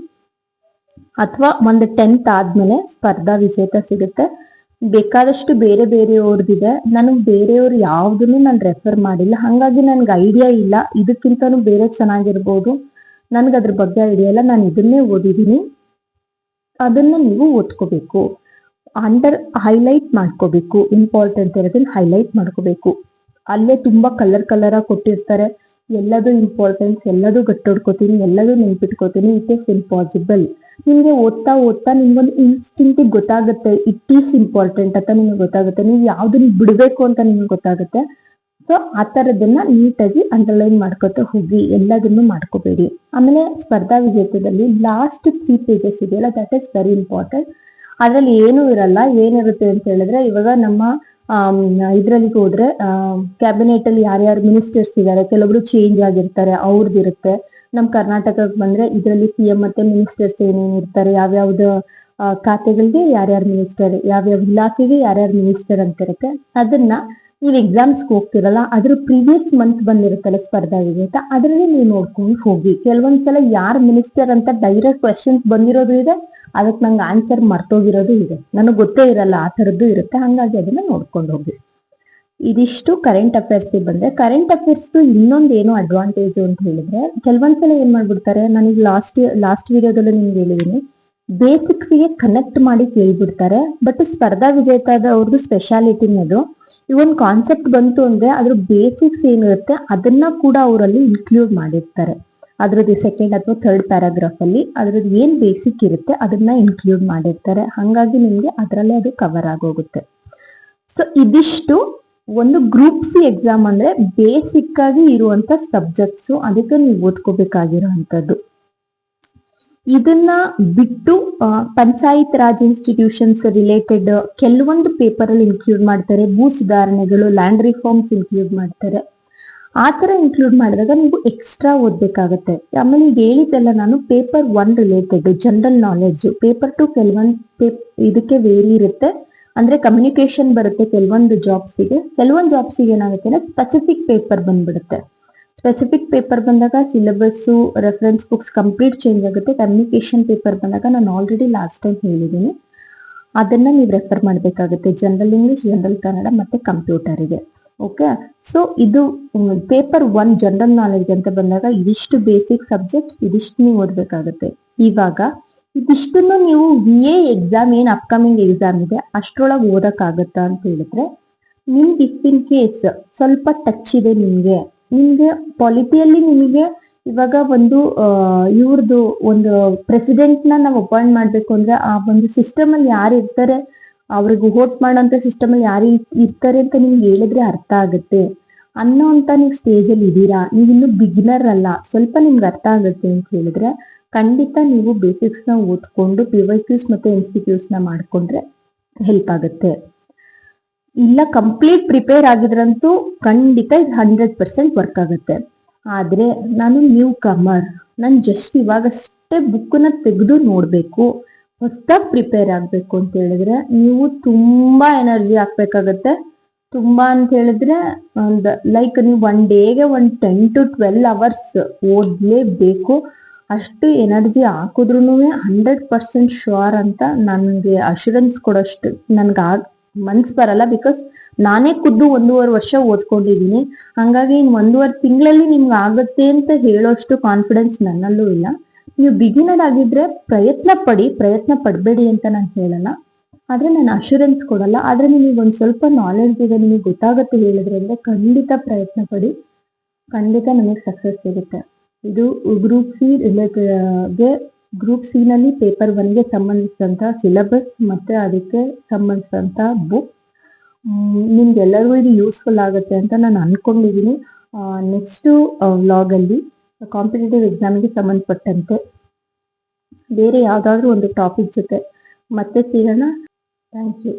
ಅಥವಾ ಒಂದು 10th ಆದ್ಮೇಲೆ ಸ್ಪರ್ಧಾ ವಿಜೇತ ಸಿಗುತ್ತೆ. ಬೇಕಾದಷ್ಟು ಬೇರೆ ಬೇರೆಯವ್ರದಿದೆ, ನನಗ್ ಬೇರೆಯವ್ರು ಯಾವ್ದನ್ನು ನಾನು ರೆಫರ್ ಮಾಡಿಲ್ಲ, ಹಂಗಾಗಿ ನನ್ಗೆ ಐಡಿಯಾ ಇಲ್ಲ. ಇದಕ್ಕಿಂತನೂ ಬೇರೆ ಚೆನ್ನಾಗಿರ್ಬೋದು, ನನ್ಗೆ ಅದ್ರ ಬಗ್ಗೆ ಐಡಿಯಾ ಇಲ್ಲ. ನಾನು ಇದನ್ನೇ ಓದಿದ್ದೀನಿ, ಅದನ್ನ ನೀವು ಓದ್ಕೋಬೇಕು. ಹೈಲೈಟ್ ಮಾಡ್ಕೋಬೇಕು, ಇಂಪಾರ್ಟೆಂಟ್ ಇರೋದನ್ನ ಹೈಲೈಟ್ ಮಾಡ್ಕೋಬೇಕು. ಅಲ್ಲೇ ತುಂಬಾ ಕಲರ್ ಆಗಿ ಕೊಟ್ಟಿರ್ತಾರೆ. ಎಲ್ಲದೂ ಇಂಪಾರ್ಟೆನ್ಸ್, ಎಲ್ಲದೂ ಗಟ್ಟೋಡ್ಕೋತೀನಿ, ಎಲ್ಲದೂ ನೆನ್ಪಿಟ್ಕೋತೀನಿ. It is impossible. ನಿಮ್ಗೆ ಓದ್ತಾ ನಿಮ್ಗೊಂದು ಇನ್ಸ್ಟಿಂಕ್ಟಿವ್ ಗೊತ್ತಾಗುತ್ತೆ, ಇಟ್ ಈಸ್ ಇಂಪಾರ್ಟೆಂಟ್ ಅಂತ ನಿಮ್ಗೆ ಗೊತ್ತಾಗುತ್ತೆ. ನೀವು ಯಾವ್ದನ್ನ ಬಿಡ್ಬೇಕು ಅಂತ ನಿಮ್ಗೆ ಗೊತ್ತಾಗುತ್ತೆ. ಸೊ ಆ ತರದನ್ನ ನೀಟಾಗಿ ಅಂಡರ್ಲೈನ್ ಮಾಡ್ಕೊತ ಹೋಗಿ, ಎಲ್ಲದನ್ನು ಮಾಡ್ಕೋಬೇಡಿ. ಆಮೇಲೆ ಸ್ಪರ್ಧಾ ವಿಜೇತದಲ್ಲಿ ಲಾಸ್ಟ್ 3 pages ಇದೆಯಲ್ಲ, ದಟ್ ಇಸ್ ವೆರಿ ಇಂಪಾರ್ಟೆಂಟ್. ಅದ್ರಲ್ಲಿ ಏನೂ ಇರಲ್ಲ. ಏನಿರುತ್ತೆ ಅಂತ ಹೇಳಿದ್ರೆ, ಇವಾಗ ನಮ್ಮ ಇದ್ರಲ್ಲಿ ಹೋದ್ರೆ ಕ್ಯಾಬಿನೆಟ್ ಅಲ್ಲಿ ಯಾರ್ಯಾರು ಮಿನಿಸ್ಟರ್ಸ್ ಇದ್ದಾರೆ, ಕೆಲವೊಬ್ರು ಚೇಂಜ್ ಆಗಿರ್ತಾರೆ, ಅವ್ರದ್ದಿರುತ್ತೆ. ನಮ್ ಕರ್ನಾಟಕಕ್ಕೆ ಬಂದ್ರೆ ಇದರಲ್ಲಿ CM ಮತ್ತೆ ಮಿನಿಸ್ಟರ್ಸ್ ಏನೇನ್ ಇರ್ತಾರೆ, ಯಾವ್ಯಾವ್ದು ಖಾತೆಗಳಿಗೆ ಯಾರ್ಯಾರು ಮಿನಿಸ್ಟರ್, ಯಾವ್ಯಾವ ಇಲಾಖೆಗೆ ಯಾರ್ಯಾರು ಮಿನಿಸ್ಟರ್ ಅಂತ ಇರುತ್ತೆ. ಅದನ್ನ ನೀವು ಎಕ್ಸಾಮ್ಸ್ಗೆ ಹೋಗ್ತಿರಲ್ಲ, ಅದ್ರ ಪ್ರೀವಿಯಸ್ ಮಂತ್ ಬಂದಿರುತ್ತಲ್ಲ ಸ್ಪರ್ಧಾ ವಿಜೇತ, ಅದರಲ್ಲಿ ನೀವು ನೋಡ್ಕೊಂಡು ಹೋಗಿ. ಕೆಲವೊಂದ್ಸಲ ಯಾರು ಮಿನಿಸ್ಟರ್ ಅಂತ ಡೈರೆಕ್ಟ್ ಕ್ವೆಶನ್ಸ್ ಬಂದಿರೋದು ಇದೆ, ಅದಕ್ಕೆ ನಂಗೆ ಆನ್ಸರ್ ಮರ್ತೋಗಿರೋದು ಇದೆ, ನನಗೆ ಗೊತ್ತೇ ಇರಲ್ಲ, ಆ ಥರದ್ದು ಇರುತ್ತೆ. ಹಂಗಾಗಿ ಅದನ್ನ ನೋಡ್ಕೊಂಡು ಹೋಗಿ. ಇದಿಷ್ಟು ಕರೆಂಟ್ ಅಫೇರ್ಸ್ ಬಂದ್ರೆ, ಕರೆಂಟ್ ಅಫೇರ್ಸ್ ಇನ್ನೊಂದು ಏನು ಅಡ್ವಾಂಟೇಜ್ ಅಂತ ಹೇಳಿದ್ರೆ, ಕೆಲವೊಂದ್ಸಲ ಏನ್ ಮಾಡ್ಬಿಡ್ತಾರೆ, ನನಗೆ ಲಾಸ್ಟ್ ವಿಡಿಯೋದಲ್ಲೂ ನಿಮ್ಗೆ ಹೇಳಿದೀನಿ, ಬೇಸಿಕ್ಸ್ ಗೆ ಕನೆಕ್ಟ್ ಮಾಡಿ ಕೇಳ್ಬಿಡ್ತಾರೆ. ಬಟ್ ಸ್ಪರ್ಧಾ ವಿಜೇತದ ಅವ್ರದ್ದು ಸ್ಪೆಷಾಲಿಟಿನೇ ಅದು. ಇವೊಂದು ಕಾನ್ಸೆಪ್ಟ್ ಬಂತು ಅಂದ್ರೆ ಅದ್ರ ಬೇಸಿಕ್ಸ್ ಏನಿರುತ್ತೆ ಅದನ್ನ ಕೂಡ ಅವರಲ್ಲಿ ಇನ್ಕ್ಲೂಡ್ ಮಾಡಿರ್ತಾರೆ. ಅದ್ರದ್ದು ಸೆಕೆಂಡ್ ಅಥವಾ ಥರ್ಡ್ ಪ್ಯಾರಾಗ್ರಾಫ್ ಅಲ್ಲಿ ಅದ್ರದ್ದು ಏನ್ ಬೇಸಿಕ್ ಇರುತ್ತೆ ಅದನ್ನ ಇನ್ಕ್ಲೂಡ್ ಮಾಡಿರ್ತಾರೆ. ಹಂಗಾಗಿ ನಿಮ್ಗೆ ಅದರಲ್ಲೇ ಅದು ಕವರ್ ಆಗೋಗುತ್ತೆ. ಸೊ ಇದಿಷ್ಟು ಒಂದು ಗ್ರೂಪ್ ಸಿ ಎಕ್ಸಾಮ್ ಅಂದ್ರೆ ಬೇಸಿಕ್ ಆಗಿ ಇರುವಂತ ಸಬ್ಜೆಕ್ಟ್ಸ್, ಅದಕ್ಕೆ ನೀವು ಓದ್ಕೋಬೇಕಾಗಿರುವಂತದ್ದು. ಇದನ್ನ ಬಿಟ್ಟು ಪಂಚಾಯತ್ ರಾಜ್ ಇನ್ಸ್ಟಿಟ್ಯೂಷನ್ಸ್ ರಿಲೇಟೆಡ್ ಕೆಲವೊಂದು ಪೇಪರ್ ಅಲ್ಲಿ ಇನ್ಕ್ಲೂಡ್ ಮಾಡ್ತಾರೆ. ಭೂ ಸುಧಾರಣೆಗಳು, ಲ್ಯಾಂಡ್ ರಿಫಾರ್ಮ್ಸ್ ಇನ್ಕ್ಲೂಡ್ ಮಾಡ್ತಾರೆ. ಆ ತರ ಇನ್ಕ್ಲೂಡ್ ಮಾಡಿದಾಗ ನೀವು ಎಕ್ಸ್ಟ್ರಾ ಓದ್ಬೇಕಾಗತ್ತೆ. ಆಮೇಲೆ ಈಗ ಹೇಳಿದ್ದೆಲ್ಲ ನಾನು paper 1 related general knowledge. Paper 2 ಕೆಲವೊಂದು ಇದಕ್ಕೆ ವೇರಿ ಇರುತ್ತೆ, ಅಂದ್ರೆ ಕಮ್ಯುನಿಕೇಶನ್ ಬರುತ್ತೆ ಕೆಲವೊಂದು ಜಾಬ್ಸಿಗೆ. ಕೆಲವೊಂದು ಜಾಬ್ಸಿಗೆ ಏನಾಗುತ್ತೆ ಅಂದ್ರೆ ಸ್ಪೆಸಿಫಿಕ್ ಪೇಪರ್ ಬಂದ್ಬಿಡುತ್ತೆ. ಸ್ಪೆಸಿಫಿಕ್ ಪೇಪರ್ ಬಂದಾಗ syllabus, reference books complete change ಆಗುತ್ತೆ. ಕಮ್ಯುನಿಕೇಶನ್ ಪೇಪರ್ ಬಂದಾಗ ನಾನು ಆಲ್ರೆಡಿ ಲಾಸ್ಟ್ ಟೈಮ್ ಹೇಳಿದ್ದೀನಿ, ಅದನ್ನ ನೀವು ರೆಫರ್ ಮಾಡಬೇಕಾಗುತ್ತೆ. ಜನರಲ್ ಇಂಗ್ಲಿಷ್, ಜನರಲ್ ಕನ್ನಡ ಮತ್ತೆ ಕಂಪ್ಯೂಟರ್ಗೆ. ಓಕೆ, ಸೊ ಇದು ಪೇಪರ್ 1 ಜನರಲ್ ನಾಲೆಡ್ಜ್ ಅಂತ ಬಂದಾಗ ಇದಿಷ್ಟು ಬೇಸಿಕ್ ಸಬ್ಜೆಕ್ಟ್ಸ್, ಇದಿಷ್ಟು ನೀವು ಓದ್ಬೇಕಾಗುತ್ತೆ. ಇವಾಗ ಇದಿಷ್ಟನ್ನು ನೀವು VA ಎಕ್ಸಾಮ್ ಏನ್ ಅಪ್ಕಮಿಂಗ್ ಎಕ್ಸಾಮ್ ಇದೆ ಅಷ್ಟ್ರೊಳಗೆ ಓದಕ್ಕಾಗತ್ತಾ ಅಂತ ಹೇಳಿದ್ರೆ, ನಿಮ್ಗೆ ಇಫ್ ಇನ್ ಕೇಸ್ ಸ್ವಲ್ಪ ಟಚ್ ಇದೆ ನಿಮ್ಗೆ ಪಾಲಿಟಿಯಲ್ಲಿ ನಿಮಗೆ ಇವಾಗ ಒಂದು ಇವ್ರದ್ದು ಒಂದು ಪ್ರೆಸಿಡೆಂಟ್ ನಾವು ಅಪಾಯಿಂಟ್ ಮಾಡ್ಬೇಕು ಅಂದ್ರೆ ಆ ಒಂದು ಸಿಸ್ಟಮ್ ಅಲ್ಲಿ ಯಾರು ಇರ್ತಾರೆ, ಅವ್ರಿಗೆ ವೋಟ್ ಮಾಡೋಂಥ ಸಿಸ್ಟಮ್ ಅಲ್ಲಿ ಯಾರು ಇರ್ತಾರೆ ಅಂತ ನಿಮ್ಗೆ ಹೇಳಿದ್ರೆ ಅರ್ಥ ಆಗುತ್ತೆ ಅನ್ನೋ ಅಂತ ನೀವು ಸ್ಟೇಜ್ ಅಲ್ಲಿ ಇದ್ದೀರಾ, ನೀವು ಇನ್ನು ಬಿಗಿನರ್ ಅಲ್ಲ, ಸ್ವಲ್ಪ ನಿಮ್ಗೆ ಅರ್ಥ ಆಗುತ್ತೆ ಅಂತ ಹೇಳಿದ್ರೆ ಖಂಡಿತ ನೀವು ಬೇಸಿಕ್ಸ್ ನ ಓದ್ಕೊಂಡು PYQs ಮತ್ತೆ MCQs ನ ಮಾಡ್ಕೊಂಡ್ರೆ ಹೆಲ್ಪ್ ಆಗುತ್ತೆ. ಇಲ್ಲ ಕಂಪ್ಲೀಟ್ ಪ್ರಿಪೇರ್ ಆಗಿದ್ರಂತೂ ಖಂಡಿತ ಇದು 100% ವರ್ಕ್ ಆಗುತ್ತೆ. ಆದ್ರೆ ನಾನು ನ್ಯೂ ಕಮರ್, ನಾನು ಜಸ್ಟ್ ಇವಾಗಷ್ಟೇ ಬುಕ್ನ ತೆಗೆದು ನೋಡ್ಬೇಕು, ಹೊಸದಾಗಿ ಪ್ರಿಪೇರ್ ಆಗ್ಬೇಕು ಅಂತ ಹೇಳಿದ್ರೆ ನೀವು ತುಂಬಾ ಎನರ್ಜಿ ಹಾಕ್ಬೇಕಾಗತ್ತೆ. ತುಂಬಾ ಅಂತ ಹೇಳಿದ್ರೆ ಒಂದು ಲೈಕ್ ನೀವು 1 ಡೇಗೆ ಒಂದು 10 to 12 hours ಓದ್ಲೇಬೇಕು. ಅಷ್ಟು ಎನರ್ಜಿ ಹಾಕಿದ್ರು 100% ಶೋರ್ ಅಂತ ನನಗೆ ಅಶ್ಯೂರೆನ್ಸ್ ಕೊಡೋಷ್ಟು ನನ್ಗೆ ಮನ್ಸ್ ಬರಲ್ಲ. ಬಿಕಾಸ್ ನಾನೇ ಖುದ್ದು 1.5 ವರ್ಷ ಓದ್ಕೊಂಡಿದ್ದೀನಿ. ಹಂಗಾಗಿ 1.5 ತಿಂಗಳಲ್ಲಿ ನಿಮ್ಗೆ ಆಗುತ್ತೆ ಅಂತ ಹೇಳೋಷ್ಟು ಕಾನ್ಫಿಡೆನ್ಸ್ ನನ್ನಲ್ಲೂ ಇಲ್ಲ. ನೀವು ಬಿಗಿನರ್ ಆಗಿದ್ರೆ ಪ್ರಯತ್ನ ಪಡಬೇಡಿ ಅಂತ ನಾನು ಹೇಳಲ್ಲ. ಆದರೆ ನಾನು ಅಶ್ಯೂರೆನ್ಸ್ ಕೊಡಲ್ಲ. ಆದರೆ ನಿಮಗೆ ಒಂದು ಸ್ವಲ್ಪ ನಾಲೆಡ್ಜ್ ಇದೆ, ನಿಮಗೆ ಗೊತ್ತಾಗುತ್ತೆ ಹೇಳಿದ್ರಿಂದ ಖಂಡಿತ ಪ್ರಯತ್ನ ಪಡಿ, ಖಂಡಿತ ನಮಗೆ ಸಕ್ಸಸ್ ಸಿಗುತ್ತೆ. ಇದು ಗ್ರೂಪ್ ಸಿ ರಿಲೇಟೆಡ್ಗೆ ಗ್ರೂಪ್ ಸಿನಲ್ಲಿ ಪೇಪರ್ 1ಗೆ ಸಂಬಂಧಿಸಿದಂಥ ಸಿಲೆಬಸ್ ಮತ್ತು ಅದಕ್ಕೆ ಸಂಬಂಧಿಸಿದಂಥ ಬುಕ್. ನಿಮ್ಗೆಲ್ಲರಿಗೂ ಇದು ಯೂಸ್ಫುಲ್ ಆಗುತ್ತೆ ಅಂತ ನಾನು ಅಂದ್ಕೊಂಡಿದ್ದೀನಿ. ನೆಕ್ಸ್ಟು ವ್ಲಾಗಲ್ಲಿ ಕಾಂಪಿಟೇಟಿವ್ ಎಕ್ಸಾಮಿಗೆ ಸಂಬಂಧಪಟ್ಟಂತೆ ಬೇರೆ ಯಾವುದಾದ್ರೂ ಒಂದು ಟಾಪಿಕ್ ಜೊತೆ ಮತ್ತೆ ಸಿಗೋಣ. Thank you.